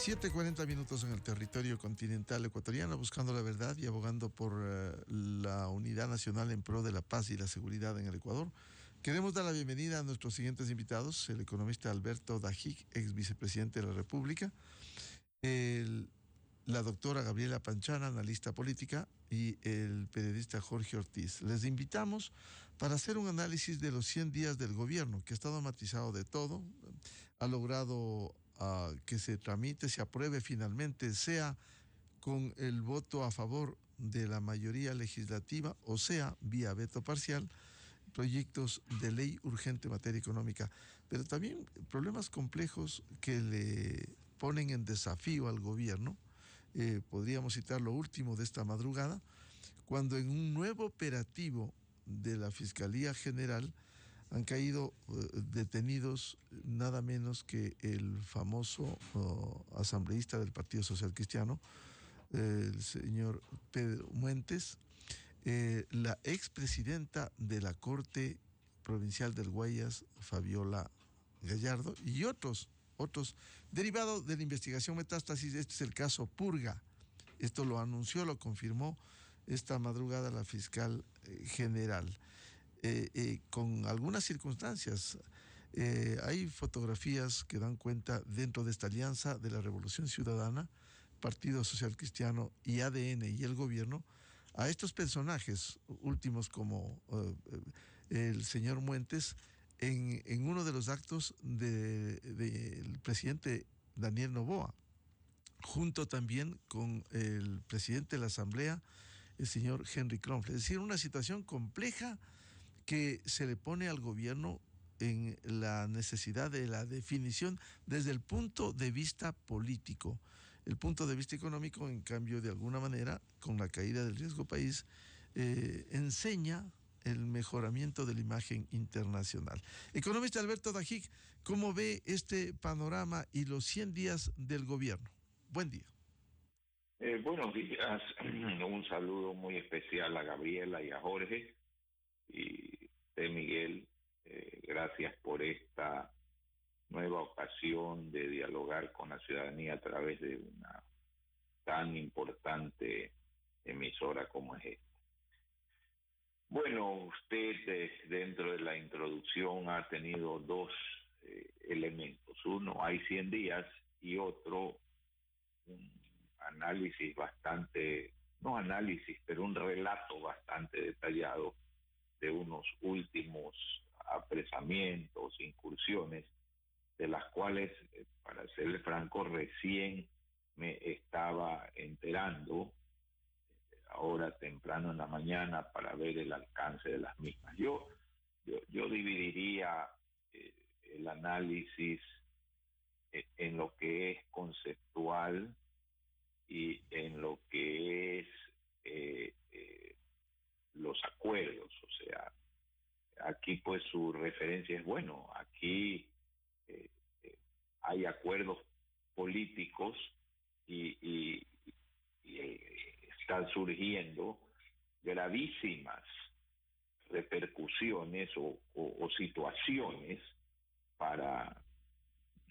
7:40 en el territorio continental ecuatoriano, buscando la verdad y abogando por la unidad nacional en pro de la paz y la seguridad en el Ecuador. Queremos dar la bienvenida a nuestros siguientes invitados: el economista Alberto Dajik, ex vicepresidente de la República, la doctora Gabriela Panchana, analista política, y el periodista Jorge Ortiz. Les invitamos para hacer un análisis de los 100 días del gobierno, que ha estado matizado de todo, ha logrado que se tramite, se apruebe finalmente, sea con el voto a favor de la mayoría legislativa o sea vía veto parcial, proyectos de ley urgente en materia económica, pero también problemas complejos que le ponen en desafío al gobierno. Podríamos citar lo último de esta madrugada, cuando en un nuevo operativo de la Fiscalía General han caído detenidos nada menos que el famoso asambleísta del Partido Social Cristiano, el señor Pedro Muentes, la expresidenta de la Corte Provincial del Guayas, Fabiola Gallardo, y otros derivados de la investigación Metástasis. Este es el caso Purga. Esto lo anunció, lo confirmó esta madrugada la fiscal general. Con algunas circunstancias. Hay fotografías que dan cuenta dentro de esta alianza de la Revolución Ciudadana, Partido Social Cristiano y ADN y el gobierno, a estos personajes últimos como el señor Muentes en uno de los actos del presidente Daniel Noboa, junto también con el presidente de la Asamblea, el señor Henry Kronfeld. Es decir, una situación compleja que se le pone al gobierno en la necesidad de la definición desde el punto de vista político. El punto de vista económico, en cambio, de alguna manera, con la caída del riesgo país, enseña el mejoramiento de la imagen internacional. Economista Alberto Dajik, ¿cómo ve este panorama y los 100 días del gobierno? Buen día. Buenos días. Un saludo muy especial a Gabriela y a Jorge. Y de Miguel, gracias por esta nueva ocasión de dialogar con la ciudadanía a través de una tan importante emisora como es esta. Bueno, usted dentro de la introducción ha tenido dos elementos. Uno, hay 100 días, y otro, un análisis bastante, no análisis, pero un relato bastante detallado de unos últimos apresamientos, incursiones, de las cuales, para serle franco, recién me estaba enterando, ahora temprano en la mañana, para ver el alcance de las mismas. Yo dividiría el análisis en lo que es conceptual y en lo que es los acuerdos. O sea, aquí pues su referencia es, bueno, aquí hay acuerdos políticos y están surgiendo gravísimas repercusiones o situaciones para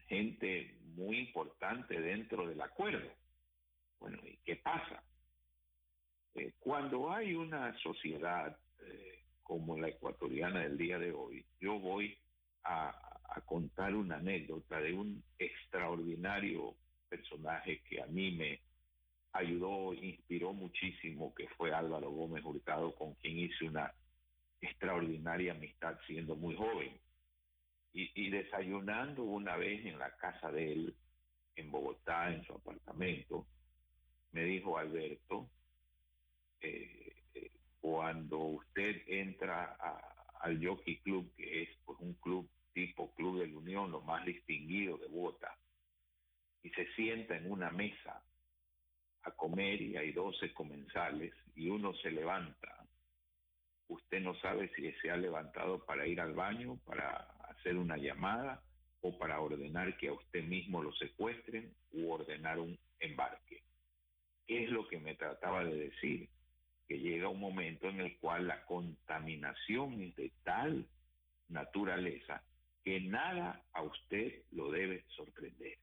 gente muy importante dentro del acuerdo. Bueno, ¿y qué pasa? Cuando hay una sociedad como la ecuatoriana del día de hoy, yo voy a contar una anécdota de un extraordinario personaje que a mí me ayudó, inspiró muchísimo, que fue Álvaro Gómez Hurtado, con quien hice una extraordinaria amistad siendo muy joven. Y desayunando una vez en la casa de él, en Bogotá, en su apartamento, me dijo: Alberto, cuando usted entra al Jockey Club, que es pues un club tipo Club de la Unión, lo más distinguido de Bogotá, y se sienta en una mesa a comer y hay 12 comensales y uno se levanta, usted no sabe si se ha levantado para ir al baño, para hacer una llamada o para ordenar que a usted mismo lo secuestren u ordenar un embarque. ¿Qué es lo que me trataba de decir? Que llega un momento en el cual la contaminación es de tal naturaleza que nada a usted lo debe sorprender.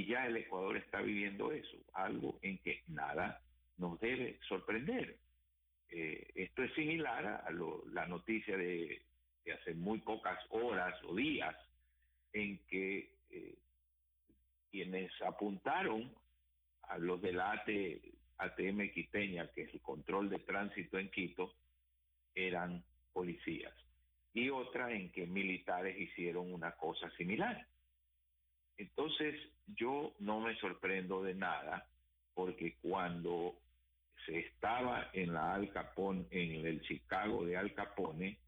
Y ya el Ecuador está viviendo eso, algo en que nada nos debe sorprender. Esto es similar a la noticia de hace muy pocas horas o días en que quienes apuntaron a los de la ATM quiteña, que es el control de tránsito en Quito, eran policías. Y otra en que militares hicieron una cosa similar. Entonces, yo no me sorprendo de nada, porque cuando se estaba en la Al Capone, en el Chicago de Al Capone,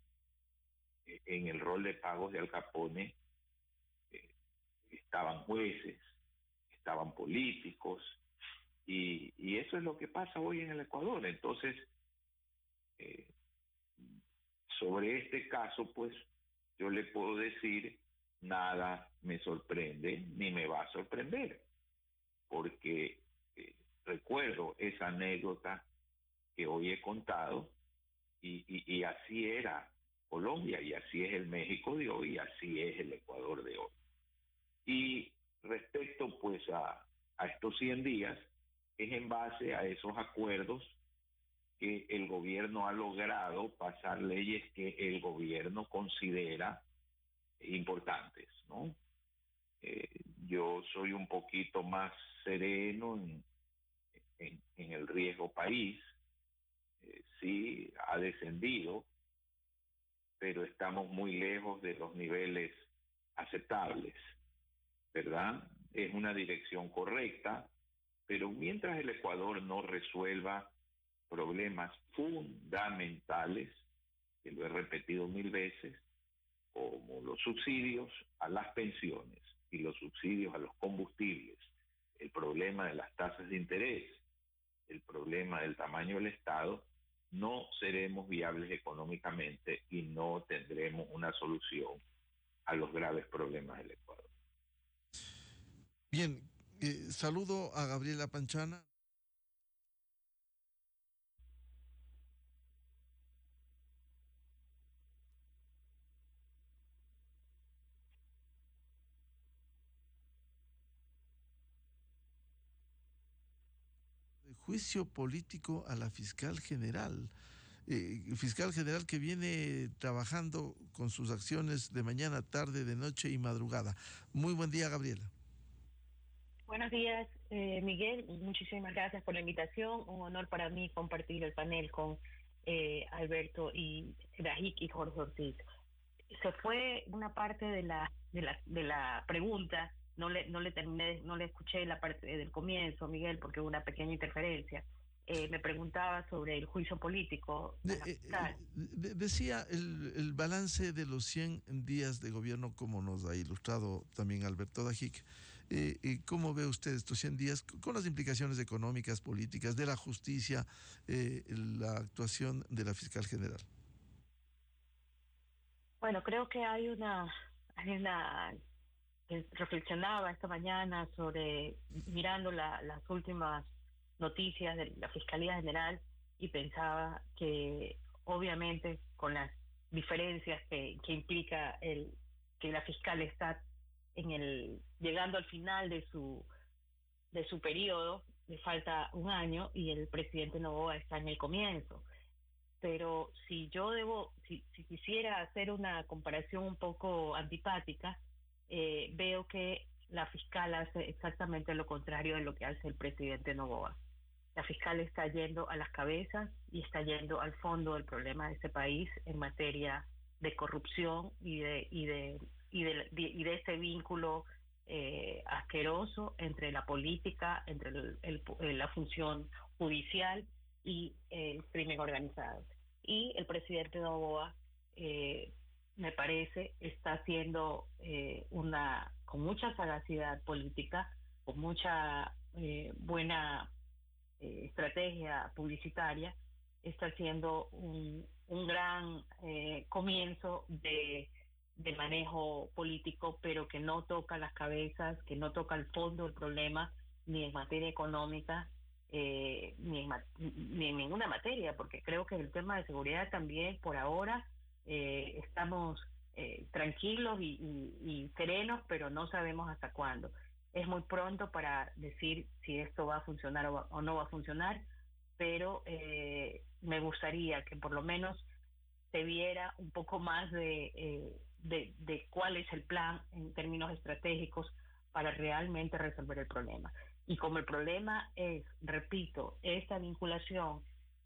en el rol de pagos de Al Capone, estaban jueces, estaban políticos, y eso es lo que pasa hoy en el Ecuador. Entonces, eh, sobre este caso, pues yo le puedo decir, nada me sorprende ni me va a sorprender, porque recuerdo esa anécdota que hoy he contado, y así era Colombia, y así es el México de hoy, y así es el Ecuador de hoy. Y respecto pues a estos 100 días, es en base a esos acuerdos que el gobierno ha logrado pasar leyes que el gobierno considera importantes, ¿no? Yo soy un poquito más sereno en el riesgo país. Sí, ha descendido, pero estamos muy lejos de los niveles aceptables, ¿verdad? Es una dirección correcta, pero mientras el Ecuador no resuelva problemas fundamentales, que lo he repetido 1000 veces, como los subsidios a las pensiones y los subsidios a los combustibles, el problema de las tasas de interés, el problema del tamaño del Estado, no seremos viables económicamente y no tendremos una solución a los graves problemas del Ecuador. Bien, saludo a Gabriela Panchana. Juicio político a la fiscal general que viene trabajando con sus acciones de mañana, tarde, de noche y madrugada. Muy buen día, Gabriela. Buenos días, Miguel. Muchísimas gracias por la invitación. Un honor para mí compartir el panel con Alberto y Dajic y Jorge Ortiz. Se fue una parte de la pregunta. No le terminé, no le escuché la parte del comienzo, Miguel, porque hubo una pequeña interferencia. Me preguntaba sobre el juicio político a la fiscal. Decía el balance de los 100 días de gobierno, como nos ha ilustrado también Alberto Dajic. ¿Cómo ve usted estos 100 días con las implicaciones económicas, políticas, de la justicia, la actuación de la fiscal general? Bueno, creo que reflexionaba esta mañana sobre mirando las últimas noticias de la Fiscalía General, y pensaba que obviamente con las diferencias que implica que la fiscal está llegando al final de su periodo, le falta un año y el presidente Noboa está en el comienzo. Pero si quisiera hacer una comparación un poco antipática, veo que la fiscal hace exactamente lo contrario de lo que hace el presidente Noboa. La fiscal está yendo a las cabezas y está yendo al fondo del problema de este país en materia de corrupción y de ese vínculo asqueroso entre la política, entre la función judicial y el crimen organizado. Y el presidente Noboa, me parece, está haciendo con mucha sagacidad política, con mucha buena estrategia publicitaria, está haciendo un gran comienzo de manejo político, pero que no toca las cabezas, que no toca el fondo del problema, ni en materia económica, ni en ninguna materia, porque creo que el tema de seguridad también, por ahora, estamos tranquilos y serenos, pero no sabemos hasta cuándo. Es muy pronto para decir si esto va a funcionar o no va a funcionar, pero me gustaría que por lo menos se viera un poco más de cuál es el plan en términos estratégicos para realmente resolver el problema. Y como el problema es, repito, esta vinculación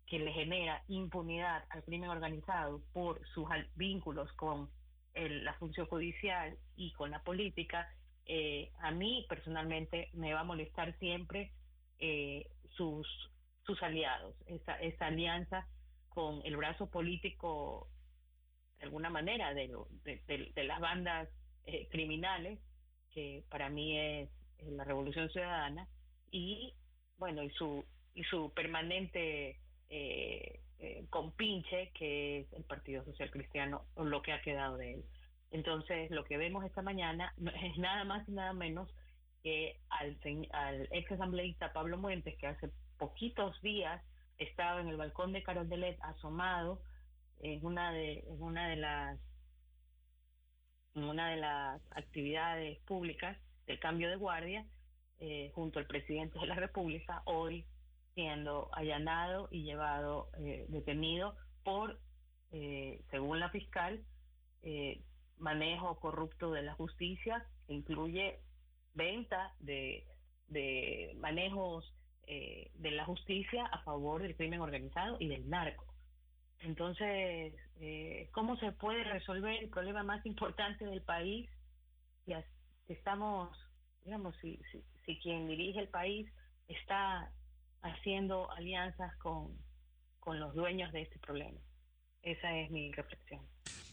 que le genera impunidad al crimen organizado por sus vínculos con la función judicial y con la política, a mí personalmente me va a molestar siempre sus aliados, esa alianza con el brazo político, de alguna manera, de las bandas criminales, que para mí es la Revolución Ciudadana, y bueno, y su permanente compinche, que es el Partido Social Cristiano, o lo que ha quedado de él. Entonces, lo que vemos esta mañana es nada más y nada menos que al ex asambleísta Pablo Muentes, que hace poquitos días estaba en el balcón de Carondelet asomado en una de las actividades públicas del cambio de guardia, junto al presidente de la República, hoy siendo allanado y llevado detenido por, según la fiscal, manejo corrupto de la justicia, que incluye venta de manejos de la justicia a favor del crimen organizado y del narco. Entonces, ¿cómo se puede resolver el problema más importante del país si estamos, digamos, si quien dirige el país está haciendo alianzas con los dueños de este problema? Esa es mi reflexión.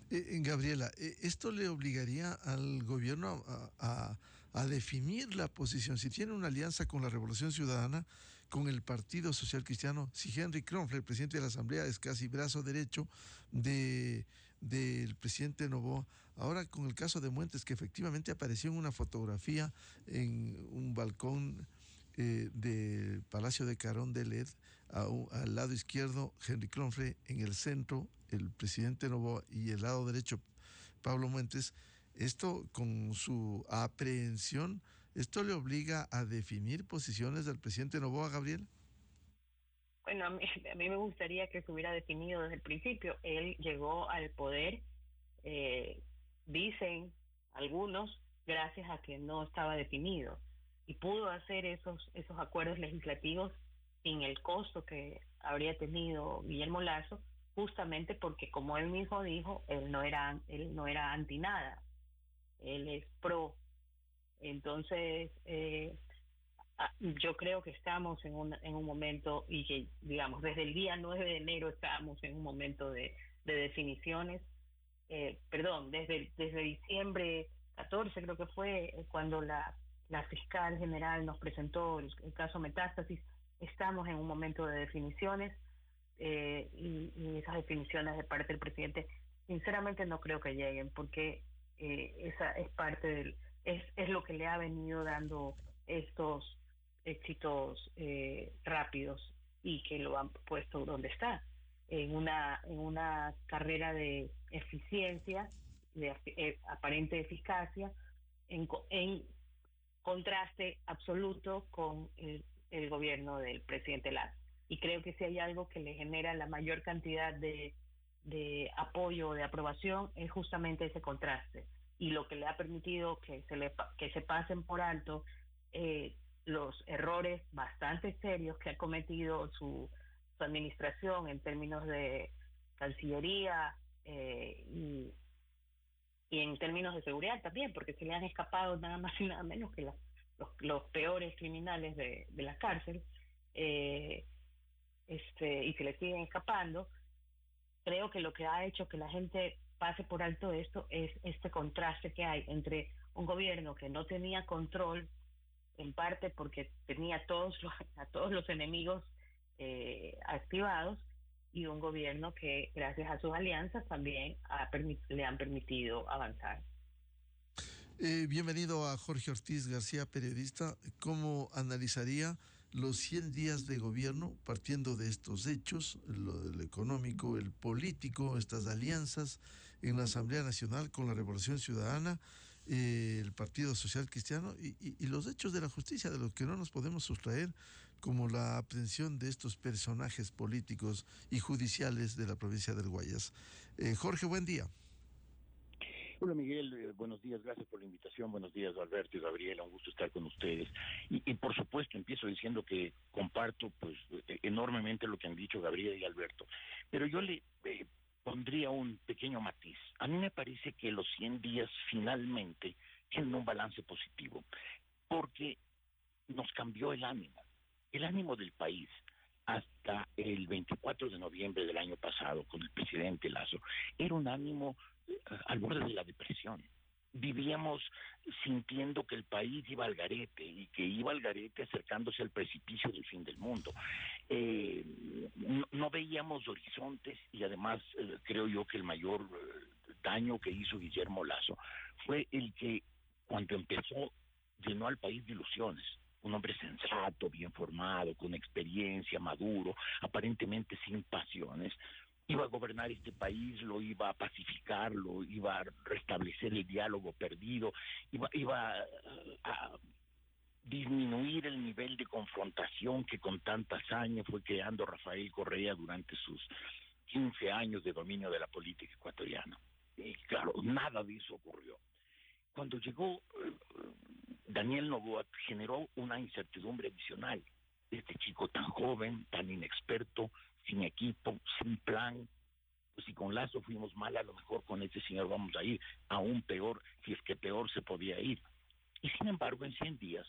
Gabriela, ¿esto le obligaría al gobierno a definir la posición? Si tiene una alianza con la Revolución Ciudadana, con el Partido Social Cristiano, si Henry Kronfle, el presidente de la Asamblea, es casi brazo derecho del presidente Noboa, ahora con el caso de Muentes, que efectivamente apareció en una fotografía en un balcón del Palacio de Carondelet, al lado izquierdo Henry Kronfle, en el centro el presidente Noboa y el lado derecho Pablo Muentes. Esto, con su aprehensión, ¿esto le obliga a definir posiciones del presidente Noboa, Gabriel? Bueno, a mí me gustaría que se hubiera definido desde el principio. Él llegó al poder, eh, dicen algunos, gracias a que no estaba definido, y pudo hacer esos acuerdos legislativos sin el costo que habría tenido Guillermo Lasso, justamente porque, como él mismo dijo, él no era anti nada, él es pro. Entonces, yo creo que estamos en un momento, y que, digamos, desde el día 9 de enero estamos en un momento de definiciones. Perdón, desde diciembre 14 creo que fue, cuando la fiscal general nos presentó el caso Metástasis. Estamos en un momento de definiciones, y esas definiciones de parte del presidente, sinceramente no creo que lleguen, porque esa es parte es lo que le ha venido dando estos éxitos rápidos, y que lo han puesto donde está, en una carrera de eficiencia, de aparente eficacia, en contraste absoluto con el gobierno del presidente Lasso. Y creo que si hay algo que le genera la mayor cantidad de apoyo, de aprobación, es justamente ese contraste, y lo que le ha permitido que se pasen por alto los errores bastante serios que ha cometido su administración en términos de Cancillería, y en términos de seguridad también, porque se le han escapado nada más y nada menos que los peores criminales de la cárcel, y se le siguen escapando. Creo que lo que ha hecho que la gente pase por alto esto es este contraste que hay entre un gobierno que no tenía control, en parte porque tenía a todos los enemigos activados, y un gobierno que, gracias a sus alianzas, también le han permitido avanzar. Bienvenido a Jorge Ortiz García, periodista. ¿Cómo analizaría los 100 días de gobierno partiendo de estos hechos, el económico, el político, estas alianzas en la Asamblea Nacional con la Revolución Ciudadana, el Partido Social Cristiano y los hechos de la justicia, de los que no nos podemos sustraer, como la aprehensión de estos personajes políticos y judiciales de la provincia del Guayas. Jorge, buen día. Hola Miguel, buenos días, gracias por la invitación, buenos días Alberto y Gabriela, un gusto estar con ustedes. Y por supuesto empiezo diciendo que comparto pues enormemente lo que han dicho Gabriela y Alberto, pero yo le pondría un pequeño matiz. A mí me parece que los 100 días finalmente tienen un balance positivo, porque nos cambió el ánimo del país. Hasta el 24 de noviembre del año pasado, con el presidente Lasso, era un ánimo al borde de la depresión. Vivíamos sintiendo que el país iba al garete y que iba al garete acercándose al precipicio del fin del mundo. No veíamos horizontes y además creo yo que el mayor daño que hizo Guillermo Lasso fue el que cuando empezó llenó al país de ilusiones. Un hombre sensato, bien formado, con experiencia, maduro, aparentemente sin pasiones, iba a gobernar este país, lo iba a pacificar, lo iba a restablecer el diálogo perdido, iba a disminuir el nivel de confrontación que con tanta hazaña fue creando Rafael Correa durante sus 15 años de dominio de la política ecuatoriana. Y claro, nada de eso ocurrió. Cuando llegó Daniel Noboa generó una incertidumbre adicional. Este chico tan joven, tan inexperto, sin equipo, sin plan. Pues si con Lasso fuimos mal, a lo mejor con este señor vamos a ir aún peor, si es que peor se podía ir. Y sin embargo, en 100 días,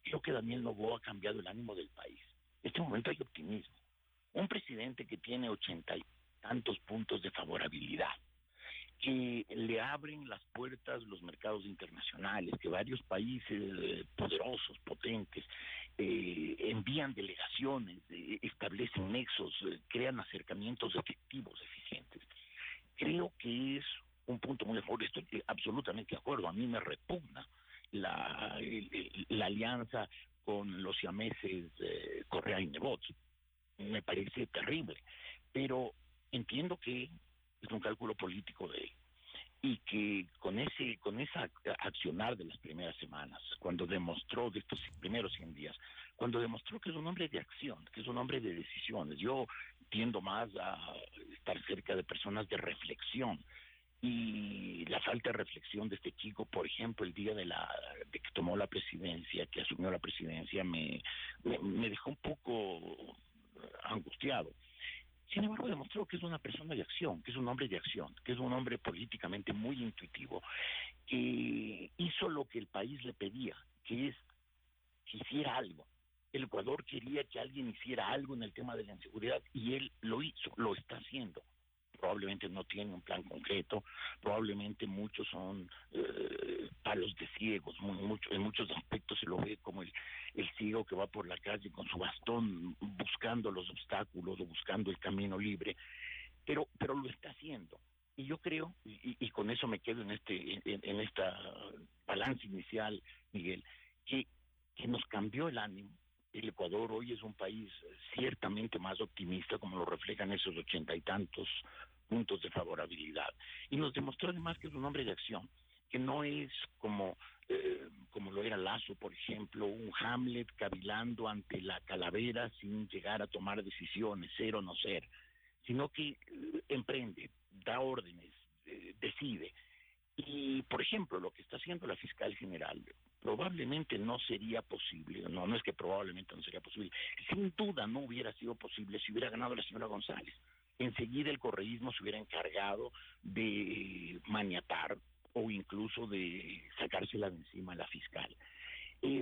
creo que Daniel Noboa ha cambiado el ánimo del país. En este momento hay optimismo. Un presidente que tiene 80 y tantos puntos de favorabilidad, que le abren las puertas los mercados internacionales, que varios países poderosos, potentes, envían delegaciones, establecen nexos, crean acercamientos efectivos, eficientes. Creo que es un punto muy fuerte, estoy absolutamente de acuerdo, a mí me repugna la alianza con los siameses Correa y Nebot, me parece terrible, pero entiendo que es un cálculo político de él y que con esa accionar de las primeras semanas, cuando demostró de estos primeros 100 días, cuando demostró que es un hombre de acción, que es un hombre de decisiones, yo tiendo más a estar cerca de personas de reflexión. Y la falta de reflexión de este chico, por ejemplo, el día de que tomó la presidencia, que asumió la presidencia, me dejó un poco angustiado. Sin embargo, demostró que es una persona de acción, que es un hombre de acción, que es un hombre políticamente muy intuitivo, que hizo lo que el país le pedía, que es que hiciera algo. El Ecuador quería que alguien hiciera algo en el tema de la inseguridad y él lo hizo, lo está haciendo. Probablemente no tiene un plan concreto, probablemente muchos son palos de ciegos, en muchos aspectos se lo ve como el ciego que va por la calle con su bastón buscando los obstáculos o buscando el camino libre, pero lo está haciendo. Y yo creo, y con eso me quedo en esta balance inicial, Miguel, que nos cambió el ánimo. El Ecuador hoy es un país ciertamente más optimista, como lo reflejan esos 80 y tantos puntos de favorabilidad. Y nos demostró además que es un hombre de acción, que no es como lo era Lasso, por ejemplo, un Hamlet cavilando ante la calavera sin llegar a tomar decisiones, ser o no ser, sino que emprende, da órdenes, decide. Y, por ejemplo, lo que está haciendo la fiscal general probablemente no sería posible, no es que probablemente no sería posible, sin duda no hubiera sido posible si hubiera ganado la señora González. Enseguida el correísmo se hubiera encargado de maniatar o incluso de sacársela de encima a la fiscal.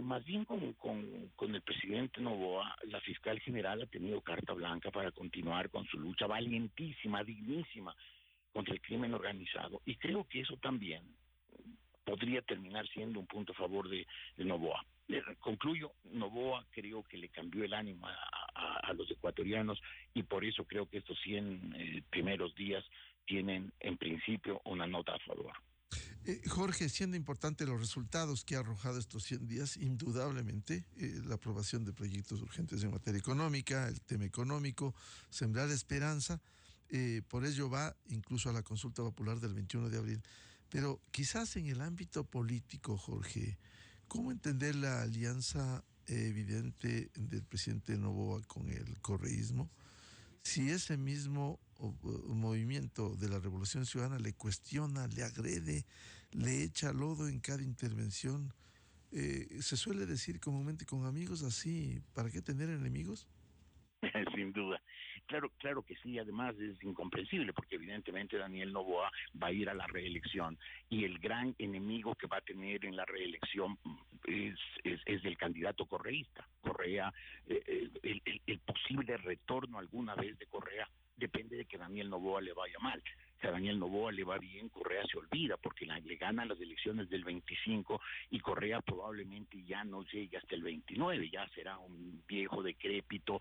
Más bien con el presidente Noboa, la fiscal general ha tenido carta blanca para continuar con su lucha valientísima, dignísima, contra el crimen organizado. Y creo que eso también podría terminar siendo un punto a favor de Noboa. Concluyo, Noboa creo que le cambió el ánimo a los ecuatorianos y por eso creo que estos 100 primeros días tienen en principio una nota a favor. Jorge, siendo importante los resultados que ha arrojado estos 100 días, indudablemente la aprobación de proyectos urgentes en materia económica, el tema económico, sembrar esperanza, por ello va incluso a la consulta popular del 21 de abril. Pero quizás en el ámbito político, Jorge, ¿cómo entender la alianza evidente del presidente Noboa con el correísmo? Si ese mismo movimiento de la Revolución Ciudadana le cuestiona, le agrede, le echa lodo en cada intervención, se suele decir comúnmente con amigos así, ¿para qué tener enemigos? Sin duda. Claro que sí, además es incomprensible porque evidentemente Daniel Noboa va a ir a la reelección y el gran enemigo que va a tener en la reelección es el candidato correísta. Correa, el posible retorno alguna vez de Correa depende de que Daniel Noboa le vaya mal. Si a Daniel Noboa le va bien, Correa se olvida porque le gana las elecciones del 25 y Correa probablemente ya no llegue hasta el 29, ya será un viejo decrépito,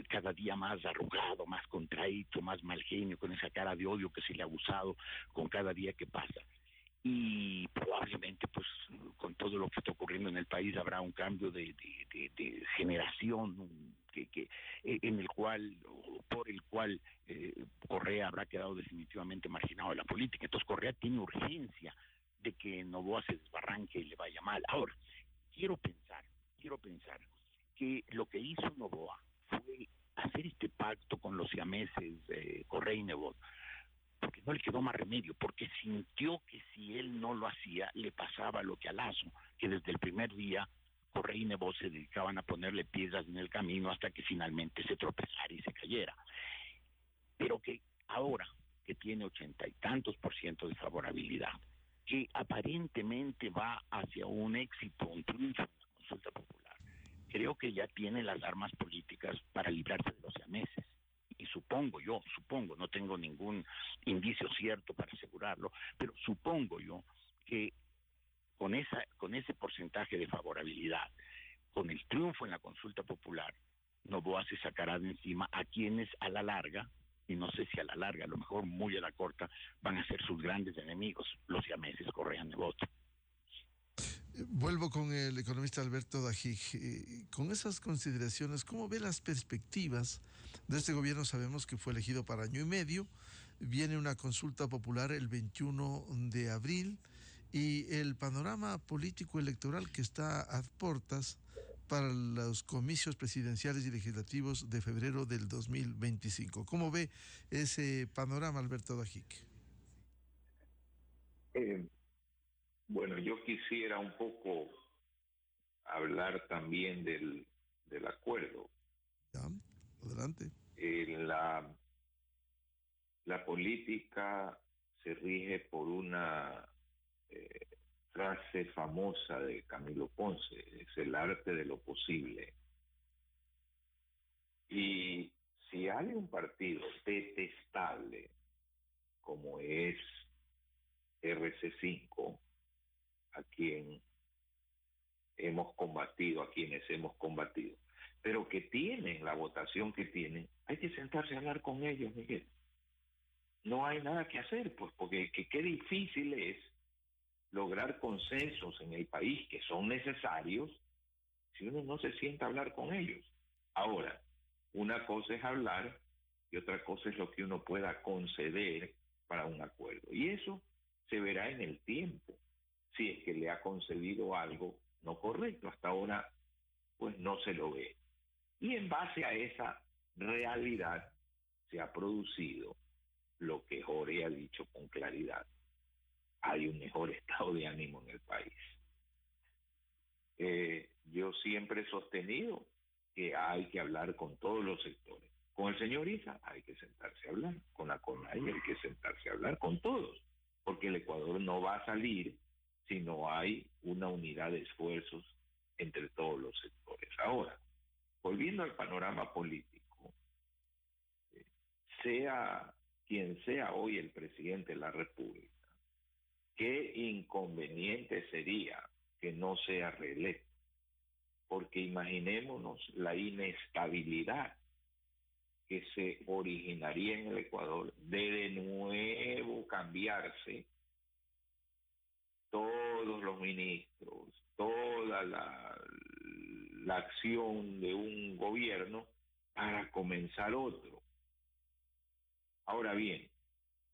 cada día más arrugado, más contraído, más mal genio, con esa cara de odio que se le ha abusado con cada día que pasa. Y probablemente pues con todo lo que está ocurriendo en el país habrá un cambio de generación en el cual o por el cual Correa habrá quedado definitivamente marginado de la política. Entonces Correa tiene urgencia de que Noboa se desbarranque y le vaya mal. Ahora, quiero pensar que lo que hizo Noboa fue hacer este pacto con los siameses Correa y Nebot, porque no le quedó más remedio, porque sintió que si él no lo hacía, le pasaba lo que a Lazo, que desde el primer día Correa y Nebot se dedicaban a ponerle piedras en el camino hasta que finalmente se tropezara y se cayera. Pero que ahora, que tiene 80 y tantos por ciento de favorabilidad, que aparentemente va hacia un éxito, un triunfo en la consulta popular, creo que ya tiene las armas políticas para librarse de los siameses. Y supongo, no tengo ningún indicio cierto para asegurarlo, pero supongo yo que con ese porcentaje de favorabilidad, con el triunfo en la consulta popular, Noboa se sacará de encima a quienes a la larga, y no sé si a la larga, a lo mejor muy a la corta, van a ser sus grandes enemigos, los siameses Correa Nebot. Vuelvo con el economista Alberto Dajig. Con esas consideraciones, ¿cómo ve las perspectivas de este gobierno? Sabemos que fue elegido para año y medio, viene una consulta popular el 21 de abril y el panorama político electoral que está a puertas para los comicios presidenciales y legislativos de febrero del 2025. ¿Cómo ve ese panorama, Alberto Dajig? Eh, bueno, yo quisiera un poco hablar también del acuerdo. Ya, adelante. La política se rige por una eh, frase famosa de Camilo Ponce: es el arte de lo posible. Y si hay un partido detestable como es RC5, a quien hemos combatido, a quienes hemos combatido, pero que tienen la votación que tienen, hay que sentarse a hablar con ellos, Miguel. No hay nada que hacer, pues, porque qué difícil es lograr consensos en el país que son necesarios si uno no se sienta a hablar con ellos. Ahora, una cosa es hablar y otra cosa es lo que uno pueda conceder para un acuerdo. Y eso se verá en el tiempo, si es que le ha concedido algo no correcto. Hasta ahora, pues no se lo ve. Y en base a esa realidad se ha producido lo que Jorge ha dicho con claridad: hay un mejor estado de ánimo en el país. Yo siempre he sostenido que hay que hablar con todos los sectores. Con el señor Isa hay que sentarse a hablar, con la CONAI hay que sentarse a hablar, con todos, porque el Ecuador no va a salir si no hay una unidad de esfuerzos entre todos los sectores. Ahora, volviendo al panorama político, sea quien sea hoy el presidente de la República, qué inconveniente sería que no sea reelecto, porque imaginémonos la inestabilidad que se originaría en el Ecuador de nuevo cambiarse todos los ministros, toda la acción de un gobierno para comenzar otro. Ahora bien,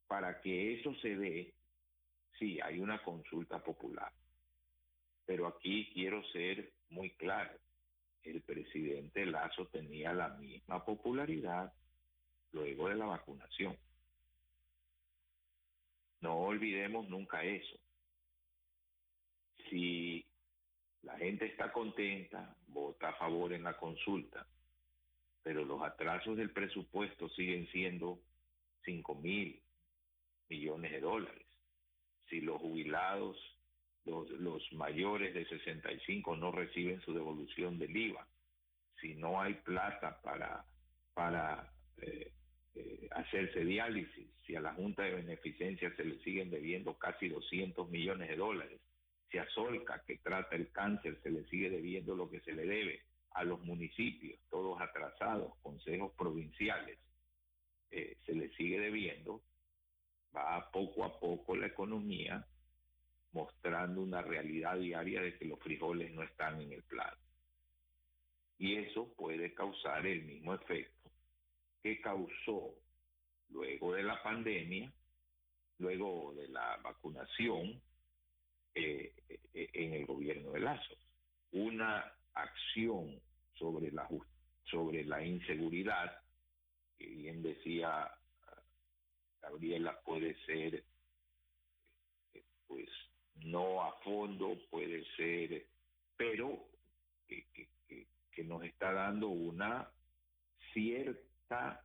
para que eso se dé, Sí, hay una consulta popular, pero aquí quiero ser muy claro. El presidente Lasso tenía la misma popularidad luego de la vacunación. No olvidemos nunca eso. Si la gente está contenta, vota a favor en la consulta, pero los atrasos del presupuesto siguen siendo 5.000 millones de dólares. Si los jubilados, los mayores de 65 no reciben su devolución del IVA, si no hay plata para hacerse diálisis, si a la Junta de Beneficencia se le siguen debiendo casi 200 millones de dólares, si a Solca, que trata el cáncer, se le sigue debiendo lo que se le debe, a los municipios, todos atrasados, consejos provinciales, se le sigue debiendo, va poco a poco la economía mostrando una realidad diaria de que los frijoles no están en el plato. Y eso puede causar el mismo efecto que causó luego de la pandemia, luego de la vacunación en el gobierno de Lasso. Una acción sobre la inseguridad, que bien decía Gabriela, puede ser pues no a fondo, puede ser, pero que nos está dando una cierta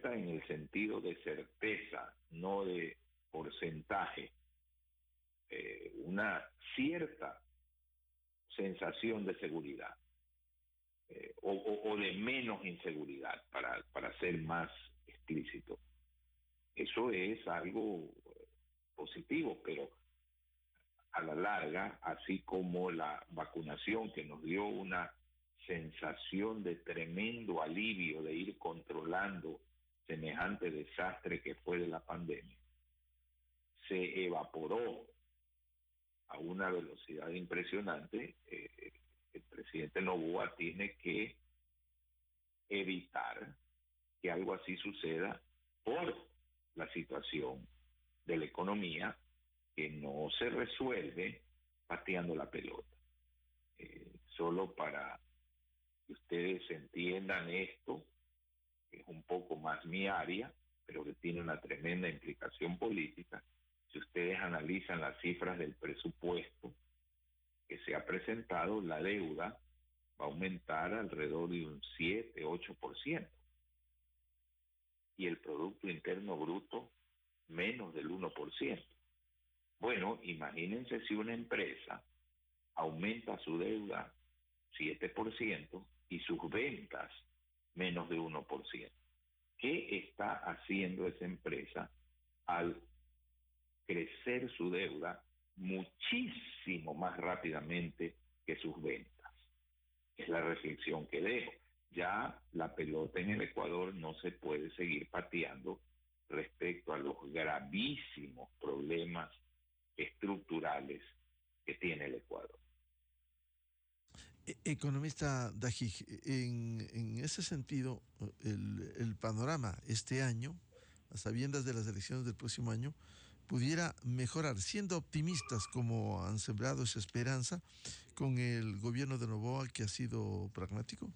en el sentido de certeza, no de porcentaje, una cierta sensación de seguridad, o de menos inseguridad, para ser más explícito. Eso es algo positivo, pero a la larga, así como la vacunación que nos dio una sensación de tremendo alivio de ir controlando semejante desastre que fue de la pandemia, se evaporó a una velocidad impresionante. El presidente Noboa tiene que evitar que algo así suceda por la situación de la economía, que no se resuelve pateando la pelota. Solo para que ustedes entiendan esto, que es un poco más mi área, pero que tiene una tremenda implicación política. Si ustedes analizan las cifras del presupuesto que se ha presentado, la deuda va a aumentar alrededor de un 7-8%, y el Producto Interno Bruto menos del 1%. Bueno, imagínense si una empresa aumenta su deuda 7% y sus ventas menos de 1%. ¿Qué está haciendo esa empresa al crecer su deuda muchísimo más rápidamente que sus ventas? Es la reflexión que dejo. Ya la pelota en el Ecuador no se puede seguir pateando respecto a los gravísimos problemas estructurales que tiene el Ecuador. Economista Dajij, en ese sentido, el panorama este año, a sabiendas de las elecciones del próximo año, pudiera mejorar, siendo optimistas como han sembrado esa esperanza con el gobierno de Noboa, que ha sido pragmático.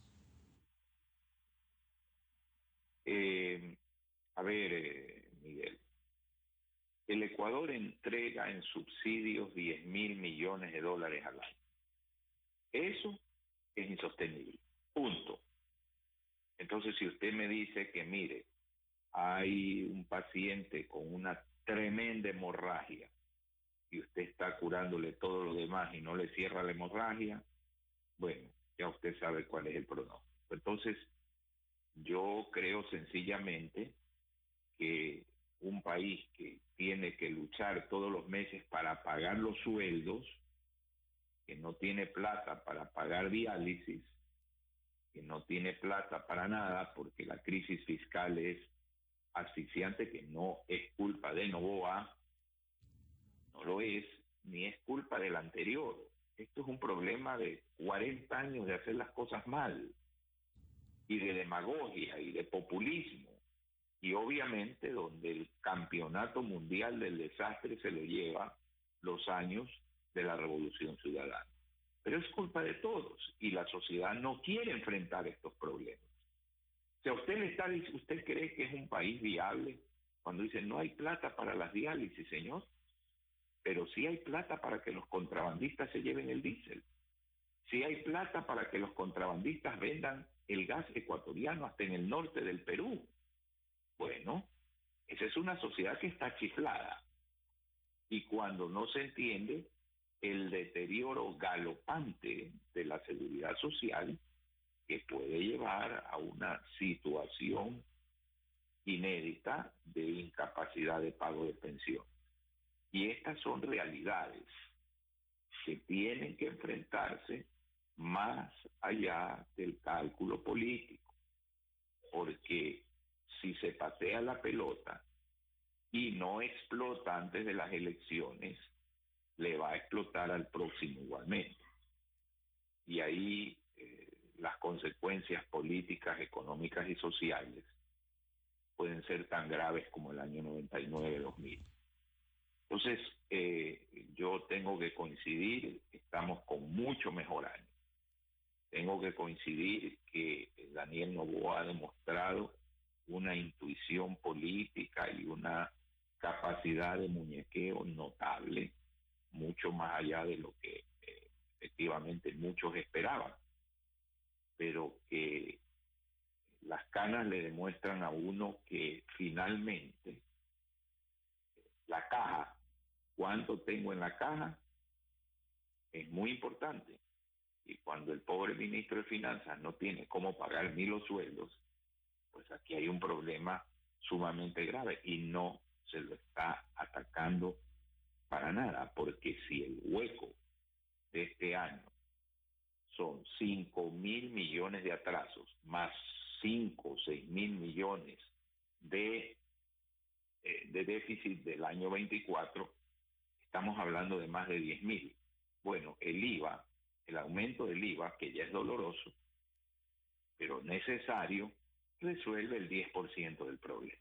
Miguel, el Ecuador entrega en subsidios 10.000 millones de dólares al año. Eso es insostenible. Punto. Entonces, si usted me dice que, mire, hay un paciente con una tremenda hemorragia y usted está curándole todo lo demás y no le cierra la hemorragia, bueno, ya usted sabe cuál es el pronóstico. Entonces, yo creo sencillamente que un país que tiene que luchar todos los meses para pagar los sueldos, que no tiene plata para pagar diálisis, que no tiene plata para nada porque la crisis fiscal es asfixiante, que no es culpa de Noboa, no lo es, ni es culpa del anterior. Esto es un problema de 40 años de hacer las cosas mal, y de demagogia y de populismo. y obviamente donde el campeonato mundial del desastre se lo lleva los años de la Revolución Ciudadana. Pero es culpa de todos y la sociedad no quiere enfrentar estos problemas. Si a usted cree que es un país viable cuando dice no hay plata para las diálisis, señor, pero sí hay plata para que los contrabandistas se lleven el diésel. Sí hay plata para que los contrabandistas vendan el gas ecuatoriano hasta en el norte del Perú. Bueno, esa es una sociedad que está chiflada. Y cuando no se entiende el deterioro galopante de la seguridad social, que puede llevar a una situación inédita de incapacidad de pago de pensión. Y estas son realidades que tienen que enfrentarse más allá del cálculo político, porque si se patea la pelota y no explota antes de las elecciones, le va a explotar al próximo igualmente. Y ahí las consecuencias políticas, económicas y sociales pueden ser tan graves como el año 99-2000. Entonces, yo tengo que coincidir, estamos con mucho mejor año. Tengo que coincidir que Daniel Noboa ha demostrado una intuición política y una capacidad de muñequeo notable, mucho más allá de lo que efectivamente muchos esperaban, pero que las canas le demuestran a uno que finalmente la caja, cuánto tengo en la caja, es muy importante. Y cuando el pobre ministro de Finanzas no tiene cómo pagar ni los sueldos, pues aquí hay un problema sumamente grave y no se lo está atacando para nada, porque si el hueco de este año son 5.000 millones de atrasos, más 5 o 6.000 millones de déficit del año 24, estamos hablando de más de 10.000. Bueno, el IVA, el aumento del IVA, que ya es doloroso, pero necesario, resuelve el 10% del problema.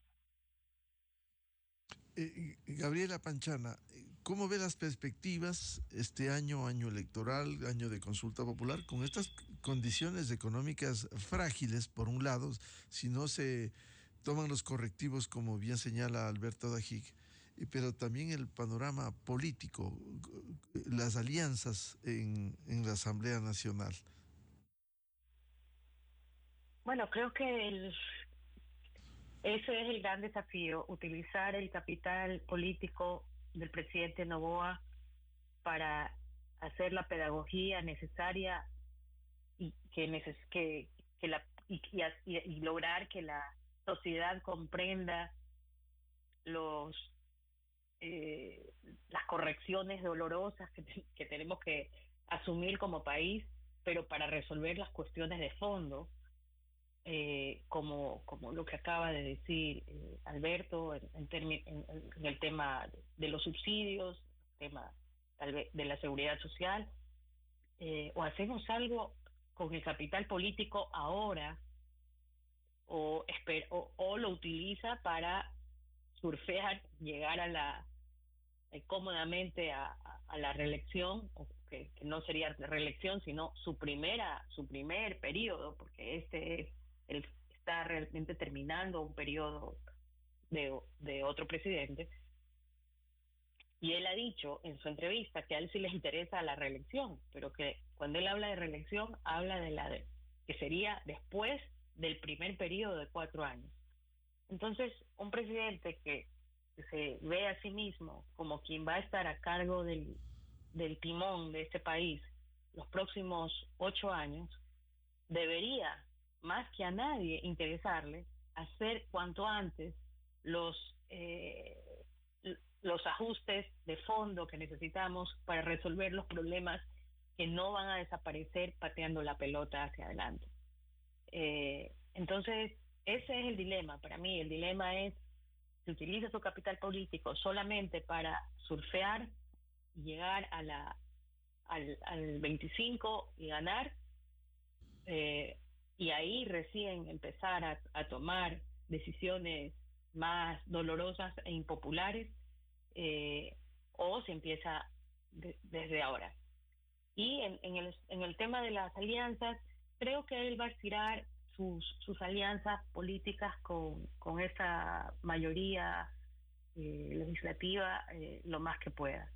Gabriela Panchana, ¿cómo ve las perspectivas este año, año electoral, año de consulta popular, con estas condiciones económicas frágiles, por un lado, si no se toman los correctivos, como bien señala Alberto Dajik, pero también el panorama político, las alianzas en la Asamblea Nacional? Bueno, creo que ese es el gran desafío, utilizar el capital político del presidente Noboa para hacer la pedagogía necesaria y y lograr que la sociedad comprenda las correcciones dolorosas que tenemos que asumir como país, pero para resolver las cuestiones de fondo, como lo que acaba de decir Alberto en el tema de los subsidios, el tema tal vez de la seguridad social, o hacemos algo con el capital político ahora, o lo utiliza para surfear, llegar cómodamente a la reelección, que no sería reelección, sino su primer periodo, porque él está realmente terminando un periodo de otro presidente. Y él ha dicho en su entrevista que a él sí les interesa la reelección, pero que cuando él habla de reelección, habla que sería después del primer periodo de 4 años. Entonces, un presidente que se ve a sí mismo como quien va a estar a cargo del timón de este país los próximos 8 años, debería, más que a nadie, interesarle hacer cuanto antes los ajustes de fondo que necesitamos para resolver los problemas que no van a desaparecer pateando la pelota hacia adelante. Entonces, ese es el dilema. Para mí, el dilema es: si utiliza su capital político solamente para surfear y llegar al 25 y ganar, y ahí recién empezar a tomar decisiones más dolorosas e impopulares, o se empieza desde ahora. Y en el tema de las alianzas, creo que él va a estirar sus alianzas políticas con esa mayoría legislativa lo más que pueda.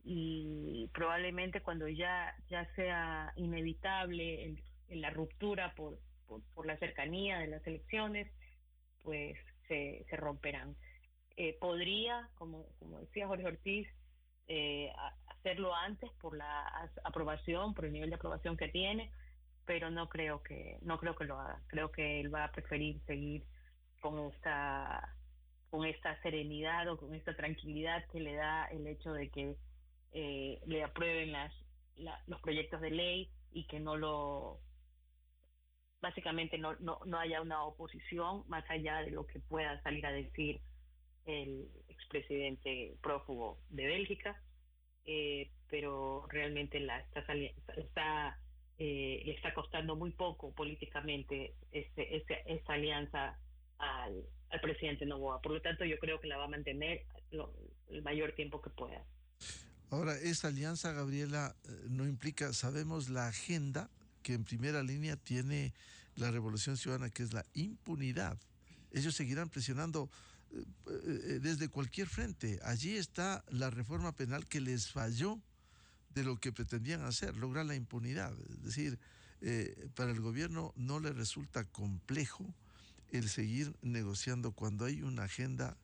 Y probablemente cuando ya sea inevitable la ruptura por la cercanía de las elecciones, pues se romperán. Podría, como decía Jorge Ortiz, hacerlo antes por la aprobación, por el nivel de aprobación que tiene, pero no creo que lo haga. Creo que él va a preferir seguir con esta serenidad o con esta tranquilidad que le da el hecho de que le aprueben los proyectos de ley y que básicamente no haya una oposición más allá de lo que pueda salir a decir el expresidente prófugo de Bélgica, pero realmente le está costando muy poco políticamente esta alianza al presidente Noboa. Por lo tanto, yo creo que la va a mantener el mayor tiempo que pueda. Ahora, esa alianza, Gabriela, no implica, sabemos la agenda que en primera línea tiene la Revolución Ciudadana, que es la impunidad. Ellos seguirán presionando desde cualquier frente. Allí está la reforma penal que les falló de lo que pretendían hacer, lograr la impunidad. Es decir, para el gobierno no le resulta complejo el seguir negociando cuando hay una agenda,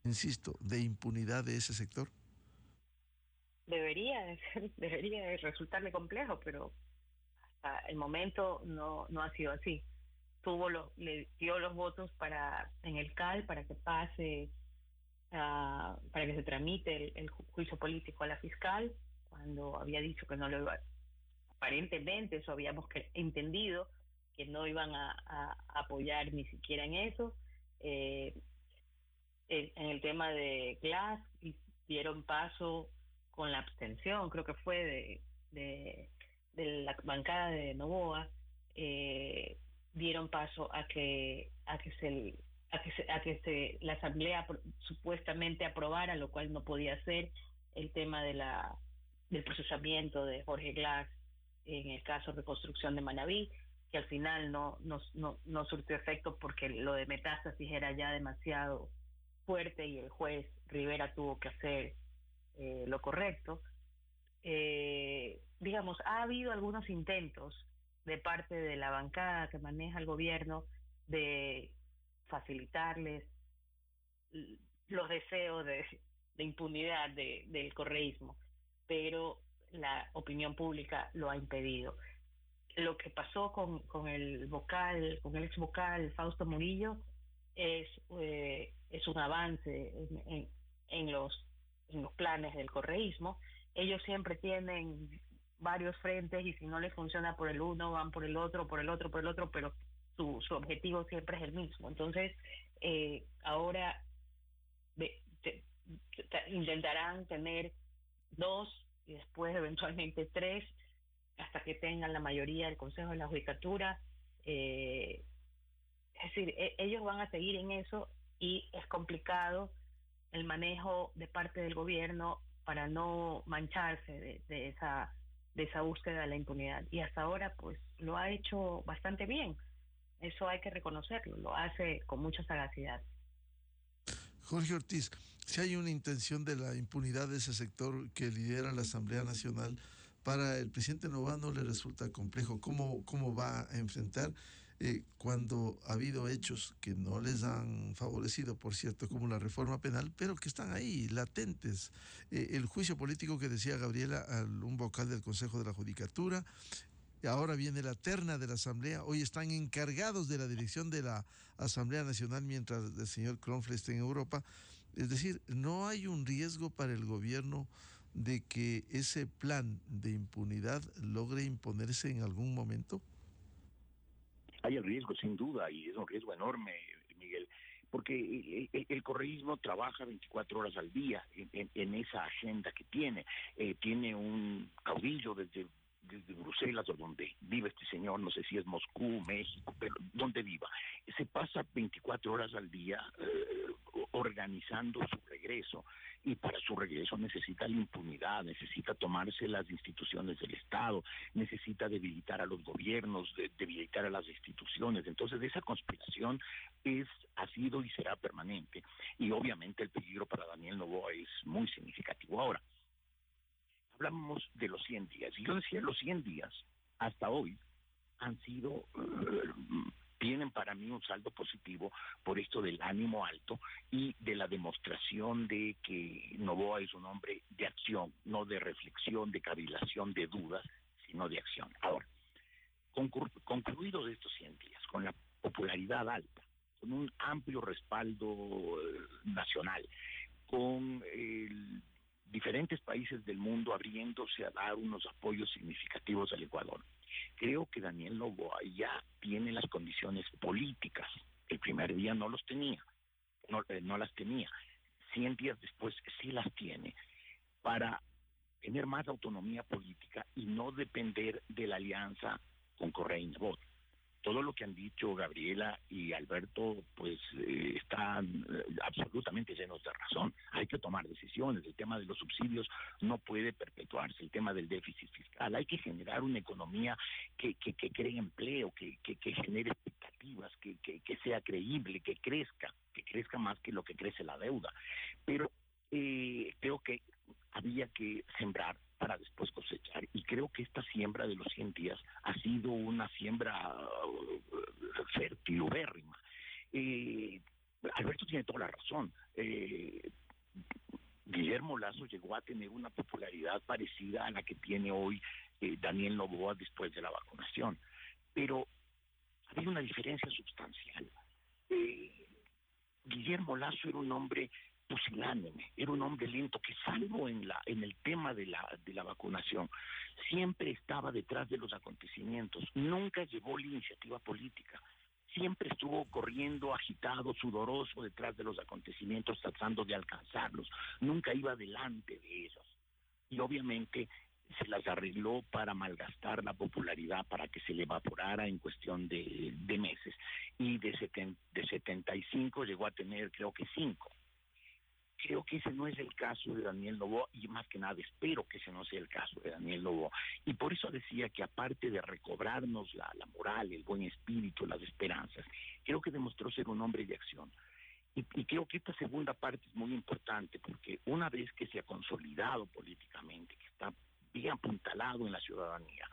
insisto, de impunidad de ese sector. Debería de resultarle complejo, pero hasta el momento no ha sido así. Le dio los votos en el CAL para que pase, para que se tramite el juicio político a la fiscal, cuando había dicho que no lo iba. Aparentemente eso habíamos entendido, que no iban a apoyar ni siquiera en eso. En el tema de Glass dieron paso con la abstención, creo que fue de la bancada de Noboa, dieron paso a que la asamblea supuestamente aprobara, lo cual no podía ser, el tema del procesamiento de Jorge Glass en el caso de reconstrucción de Manabí, que al final no surtió efecto porque lo de Metástasis era ya demasiado fuerte y el juez Rivera tuvo que hacer lo correcto. Digamos, ha habido algunos intentos de parte de la bancada que maneja el gobierno de facilitarles los deseos de impunidad del correísmo, pero la opinión pública lo ha impedido. Lo que pasó con el ex vocal Fausto Murillo es un avance en los planes del correísmo. Ellos siempre tienen varios frentes y si no les funciona por el uno, van por el otro, pero su objetivo siempre es el mismo. Entonces, ahora intentarán tener 2 y después eventualmente 3 hasta que tengan la mayoría del Consejo de la Judicatura. Es decir, ellos van a seguir en eso y es complicado el manejo de parte del gobierno para no mancharse de esa búsqueda de la impunidad. Y hasta ahora pues lo ha hecho bastante bien. Eso hay que reconocerlo, lo hace con mucha sagacidad. Jorge Ortiz, si hay una intención de la impunidad de ese sector que lidera la Asamblea Nacional, para el presidente Noboa no le resulta complejo. ¿Cómo va a enfrentar cuando ha habido hechos que no les han favorecido, por cierto, como la reforma penal, pero que están ahí, latentes? El juicio político que decía Gabriela, un vocal del Consejo de la Judicatura. Ahora viene la terna de la Asamblea. Hoy están encargados de la dirección de la Asamblea Nacional mientras el señor Kronfeld esté en Europa. Es decir, ¿no hay un riesgo para el gobierno de que ese plan de impunidad logre imponerse en algún momento? Hay el riesgo, sin duda, y es un riesgo enorme, Miguel, porque el correísmo trabaja 24 horas al día en esa agenda que tiene. Tiene un caudillo desde desde Bruselas o donde vive este señor, no sé si es Moscú, México, pero donde viva, se pasa 24 horas al día organizando su regreso, y para su regreso necesita la impunidad, necesita tomarse las instituciones del Estado, necesita debilitar a los gobiernos, debilitar a las instituciones. Entonces esa conspiración ha sido y será permanente, y obviamente el peligro para Daniel Noboa es muy significativo. Ahora, hablamos de los 100 días, y yo decía, los 100 días hasta hoy han sido, tienen para mí un saldo positivo por esto del ánimo alto y de la demostración de que Noboa es un hombre de acción, no de reflexión, de cavilación, de dudas, sino de acción. Ahora, concluido de estos 100 días, con la popularidad alta, con un amplio respaldo nacional, con diferentes países del mundo abriéndose a dar unos apoyos significativos al Ecuador, creo que Daniel Noboa ya tiene las condiciones políticas. El primer día no las tenía. 100 días después sí las tiene, para tener más autonomía política y no depender de la alianza con Correa y Nebot. Todo lo que han dicho Gabriela y Alberto, pues están absolutamente llenos de razón. Hay que tomar decisiones. El tema de los subsidios no puede perpetuarse. El tema del déficit fiscal. Hay que generar una economía que cree empleo, que genere expectativas, que sea creíble, que crezca más que lo que crece la deuda. Pero creo que había que sembrar para después cosechar, y creo que esta siembra de los 100 días ha sido una siembra fértil, ubérrima. Alberto tiene toda la razón. Guillermo Lasso llegó a tener una popularidad parecida a la que tiene hoy Daniel Noboa después de la vacunación, pero había una diferencia sustancial. Guillermo Lasso era un hombre pusilánime, era un hombre lento que, salvo en el tema de la vacunación, siempre estaba detrás de los acontecimientos, nunca llevó la iniciativa política, siempre estuvo corriendo, agitado, sudoroso detrás de los acontecimientos, tratando de alcanzarlos, nunca iba delante de ellos, y obviamente se las arregló para malgastar la popularidad, para que se le evaporara en cuestión de meses, y de 75 llegó a tener, creo que 5. Creo que ese no es el caso de Daniel Noboa, y más que nada espero que ese no sea el caso de Daniel Noboa. Y por eso decía que, aparte de recobrarnos la moral, el buen espíritu, las esperanzas, creo que demostró ser un hombre de acción. Y creo que esta segunda parte es muy importante, porque una vez que se ha consolidado políticamente, que está bien apuntalado en la ciudadanía,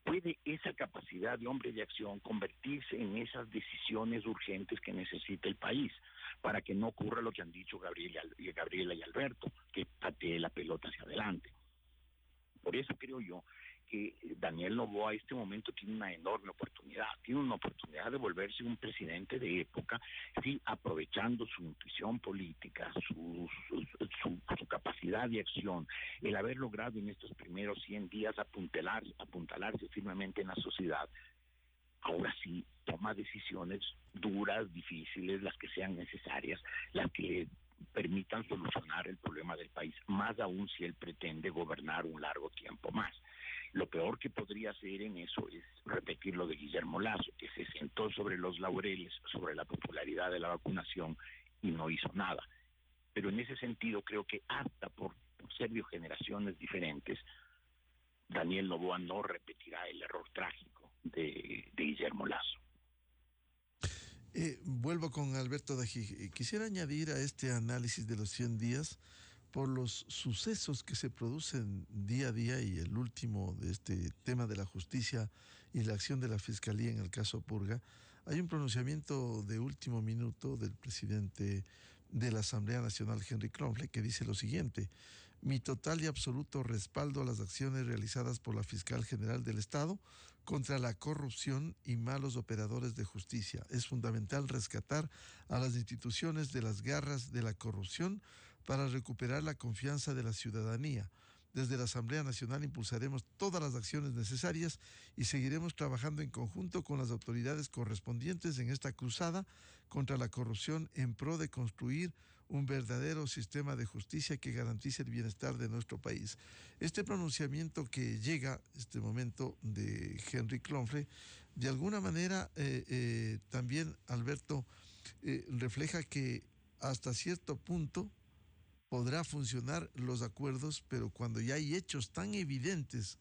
puede esa capacidad de hombre de acción convertirse en esas decisiones urgentes que necesita el país, para que no ocurra lo que han dicho Gabriela y Alberto, que patee la pelota hacia adelante. Por eso creo yo que Daniel Noboa a este momento tiene una enorme oportunidad, de volverse un presidente de época, sí, aprovechando su intuición política, su capacidad de acción, el haber logrado en estos primeros 100 días apuntalarse firmemente en la sociedad. Ahora sí, toma decisiones duras, difíciles, las que sean necesarias, las que permitan solucionar el problema del país, más aún si él pretende gobernar un largo tiempo más. Lo peor que podría hacer en eso es repetir lo de Guillermo Lasso, que se sentó sobre los laureles, sobre la popularidad de la vacunación, y no hizo nada. Pero en ese sentido creo que hasta por ser de generaciones diferentes, Daniel Noboa no repetirá el error trágico de Guillermo Lasso. Vuelvo con Alberto Dají. Quisiera añadir a este análisis de los 100 días, por los sucesos que se producen día a día, y el último de este tema de la justicia y la acción de la Fiscalía en el caso Purga, hay un pronunciamiento de último minuto del presidente de la Asamblea Nacional, Henry Kromle, que dice lo siguiente: mi total y absoluto respaldo a las acciones realizadas por la Fiscal General del Estado contra la corrupción y malos operadores de justicia. Es fundamental rescatar a las instituciones de las garras de la corrupción para recuperar la confianza de la ciudadanía. Desde la Asamblea Nacional impulsaremos todas las acciones necesarias y seguiremos trabajando en conjunto con las autoridades correspondientes en esta cruzada contra la corrupción, en pro de construir un verdadero sistema de justicia que garantice el bienestar de nuestro país. Este pronunciamiento que llega, este momento de Henry Clonfre, de alguna manera también, Alberto, refleja que hasta cierto punto podrá funcionar los acuerdos, pero cuando ya hay hechos tan evidentes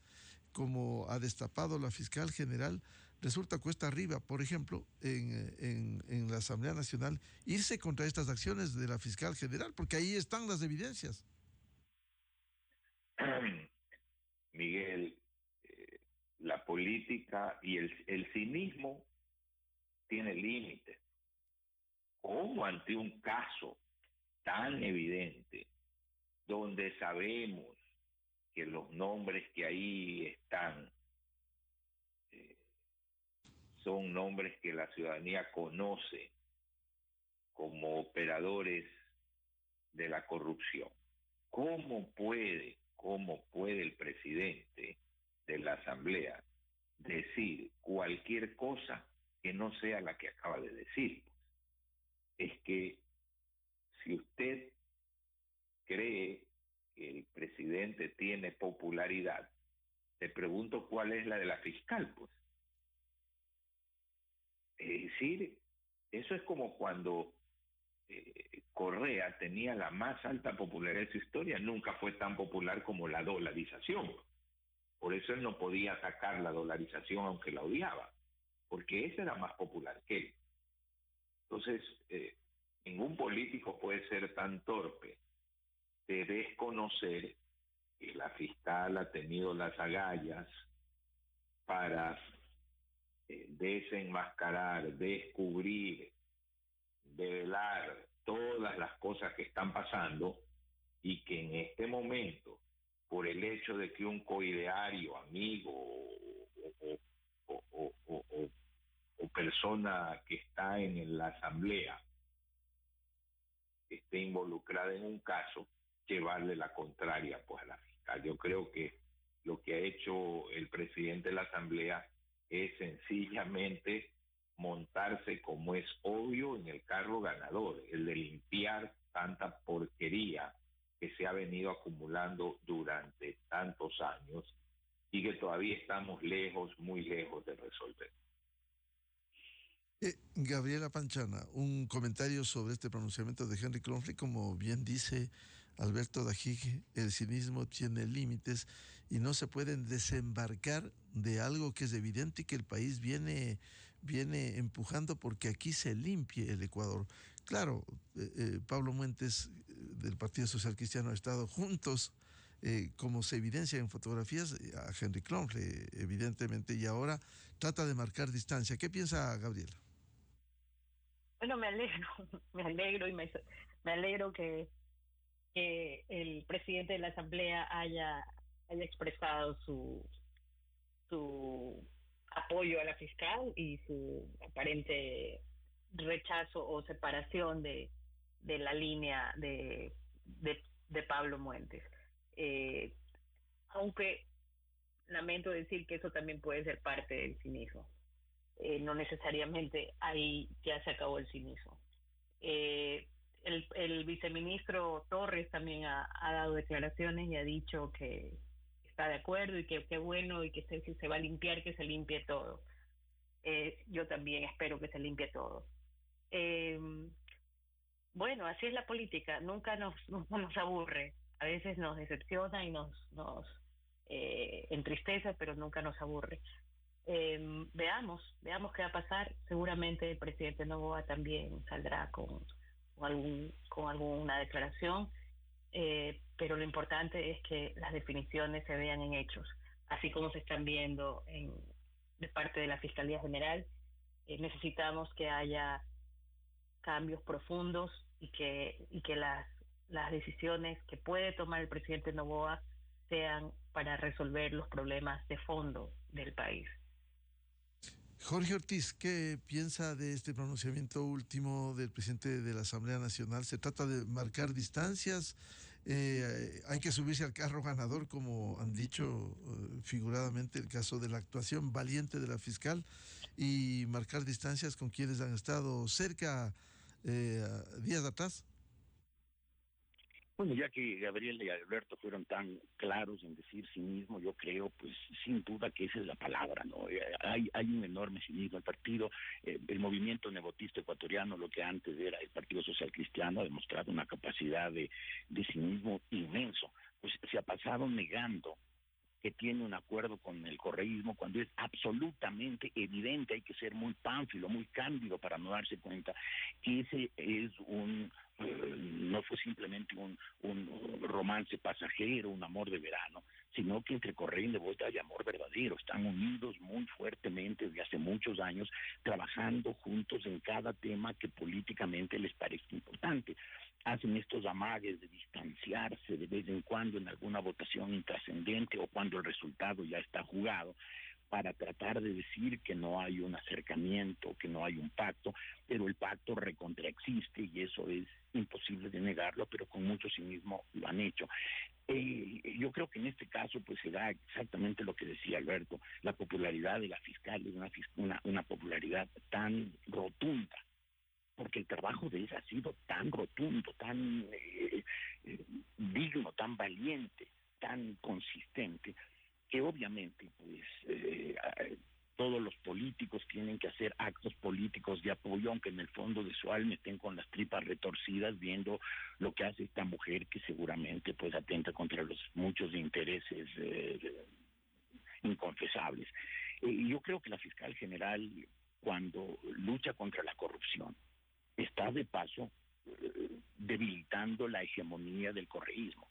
como ha destapado la fiscal general, resulta cuesta arriba, por ejemplo, en la Asamblea Nacional, irse contra estas acciones de la fiscal general, porque ahí están las evidencias. Miguel, la política y el cinismo tiene límites. ¿Cómo ante un caso tan evidente, donde sabemos que los nombres que ahí están son nombres que la ciudadanía conoce como operadores de la corrupción? ¿Cómo puede el presidente de la Asamblea decir cualquier cosa que no sea la que acaba de decir? Es que si usted cree que el presidente tiene popularidad, te pregunto cuál es la de la fiscal, pues. Es decir, eso es como cuando Correa tenía la más alta popularidad de su historia, nunca fue tan popular como la dolarización. Por eso él no podía atacar la dolarización aunque la odiaba, porque esa era más popular que él. Entonces, ningún político puede ser tan torpe de desconocer que la fiscal ha tenido las agallas para desenmascarar, descubrir, develar todas las cosas que están pasando, y que en este momento, por el hecho de que un coideario, amigo o persona que está en la asamblea esté involucrada en un caso, llevarle la contraria pues a la fiscal. Yo creo que lo que ha hecho el presidente de la asamblea es sencillamente montarse, como es obvio, en el carro ganador, el de limpiar tanta porquería que se ha venido acumulando durante tantos años y que todavía estamos lejos, muy lejos de resolver. Gabriela Panchana, un comentario sobre este pronunciamiento de Henry Clonfre. Como bien dice Alberto Dajique, el cinismo tiene límites y no se pueden desembarcar de algo que es evidente y que el país viene empujando porque aquí se limpie el Ecuador. Claro, Pablo Muentes del Partido Social Cristiano ha estado juntos, como se evidencia en fotografías, a Henry Clonfre, evidentemente, y ahora trata de marcar distancia. ¿Qué piensa Gabriela? Bueno, me alegro y me alegro que el presidente de la Asamblea haya expresado su apoyo a la fiscal y su aparente rechazo o separación de la línea de Pablo Muentes. Aunque lamento decir que eso también puede ser parte del cinismo. No necesariamente ahí ya se acabó el cinismo. El viceministro Torres también ha dado declaraciones y ha dicho que está de acuerdo y que qué bueno y que si se va a limpiar, que se limpie todo. Yo también espero que se limpie todo. Bueno, así es la política, nunca nos aburre, a veces nos decepciona y nos entristece, pero nunca nos aburre. Veamos qué va a pasar. Seguramente el presidente Noboa también saldrá con alguna declaración, pero lo importante es que las definiciones se vean en hechos, así como se están viendo de parte de la Fiscalía General. Necesitamos que haya cambios profundos y que las decisiones que puede tomar el presidente Noboa sean para resolver los problemas de fondo del país. Jorge Ortiz, ¿qué piensa de este pronunciamiento último del presidente de la Asamblea Nacional? ¿Se trata de marcar distancias? ¿Hay que subirse al carro ganador, como han dicho figuradamente, el caso de la actuación valiente de la fiscal, y marcar distancias con quienes han estado cerca días atrás? Bueno, ya que Gabriel y Alberto fueron tan claros en decir cinismo, yo creo, pues sin duda que esa es la palabra, ¿no? Hay un enorme cinismo. El partido, el movimiento nebotista ecuatoriano, lo que antes era el Partido Social Cristiano, ha demostrado una capacidad de cinismo inmenso. Pues se ha pasado negando que tiene un acuerdo con el correísmo cuando es absolutamente evidente, hay que ser muy pánfilo, muy cándido para no darse cuenta que ese es no fue simplemente un romance pasajero, un amor de verano, sino que entre Correa y Nebot hay amor verdadero. Están unidos muy fuertemente desde hace muchos años, trabajando juntos en cada tema que políticamente les parezca importante. Hacen estos amagues de distanciarse de vez en cuando en alguna votación intrascendente o cuando el resultado ya está jugado, para tratar de decir que no hay un acercamiento, que no hay un pacto, pero el pacto recontraexiste y eso es imposible de negarlo, pero con mucho cinismo lo han hecho. Yo creo que en este caso pues se da exactamente lo que decía Alberto, la popularidad de la fiscal es una popularidad tan rotunda, porque el trabajo de ella ha sido tan rotundo, tan digno, tan valiente, tan consistente, que obviamente pues todos los políticos tienen que hacer actos políticos de apoyo, aunque en el fondo de su alma estén con las tripas retorcidas viendo lo que hace esta mujer, que seguramente pues atenta contra los muchos intereses inconfesables. Yo creo que la fiscal general, cuando lucha contra la corrupción, está de paso debilitando la hegemonía del correísmo.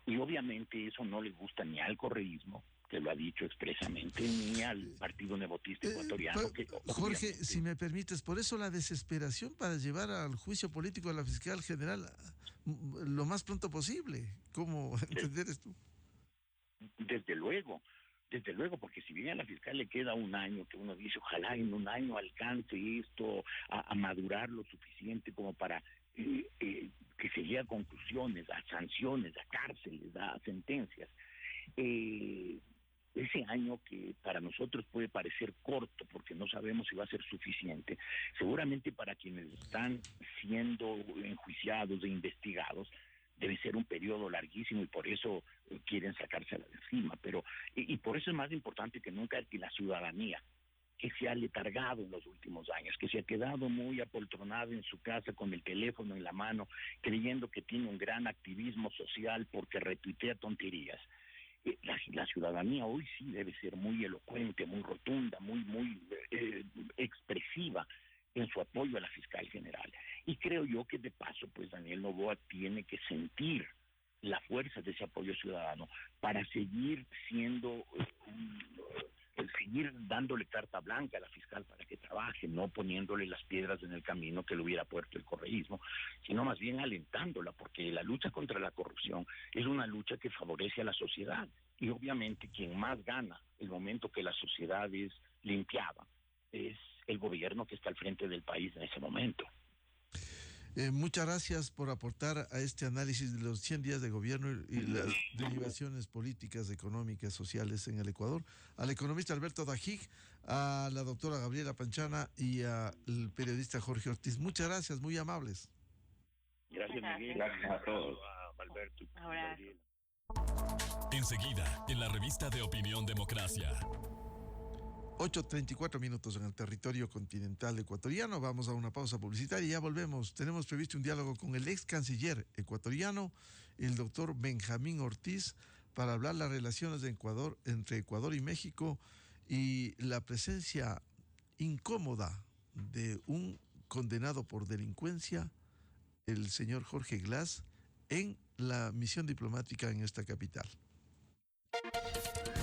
Y obviamente eso no le gusta ni al correísmo, que lo ha dicho expresamente, ni al Partido Nebotista Ecuatoriano. Que Jorge, si me permites, por eso la desesperación para llevar al juicio político a la fiscal general lo más pronto posible. ¿Cómo entender esto? Desde luego, porque si bien a la fiscal le queda un año, que uno dice, ojalá en un año alcance esto a madurar lo suficiente como para que se llegue a conclusiones, a sanciones, a cárceles, a sentencias. Ese año, que para nosotros puede parecer corto porque no sabemos si va a ser suficiente, seguramente para quienes están siendo enjuiciados e investigados debe ser un periodo larguísimo y por eso quieren sacársela de encima. Pero y por eso es más importante que nunca que la ciudadanía, que se ha letargado en los últimos años, que se ha quedado muy apoltronada en su casa con el teléfono en la mano, creyendo que tiene un gran activismo social porque retuitea tonterías. La ciudadanía hoy sí debe ser muy elocuente, muy rotunda, muy expresiva en su apoyo a la fiscal general. Y creo yo que de paso, pues Daniel Noboa tiene que sentir la fuerza de ese apoyo ciudadano para seguir siendo seguir dándole carta blanca a la fiscal para que trabaje, no poniéndole las piedras en el camino que le hubiera puesto el correísmo, sino más bien alentándola, porque la lucha contra la corrupción es una lucha que favorece a la sociedad, y obviamente quien más gana el momento que la sociedad es limpiada es el gobierno que está al frente del país en ese momento. Muchas gracias por aportar a este análisis de los 100 días de gobierno y las derivaciones políticas, económicas, sociales en el Ecuador. Al economista Alberto Dajig, a la doctora Gabriela Panchana y al periodista Jorge Ortiz. Muchas gracias, muy amables. Gracias, Miguel. Gracias a todos. A Alberto y Ahora. Gabriela. Enseguida, en la revista de Opinión Democracia. 8:34 minutos en el territorio continental ecuatoriano. Vamos a una pausa publicitaria y ya volvemos. Tenemos previsto un diálogo con el ex canciller ecuatoriano, el doctor Benjamín Ortiz, para hablar las relaciones de Ecuador, entre Ecuador y México, y la presencia incómoda de un condenado por delincuencia, el señor Jorge Glass, en la misión diplomática en esta capital.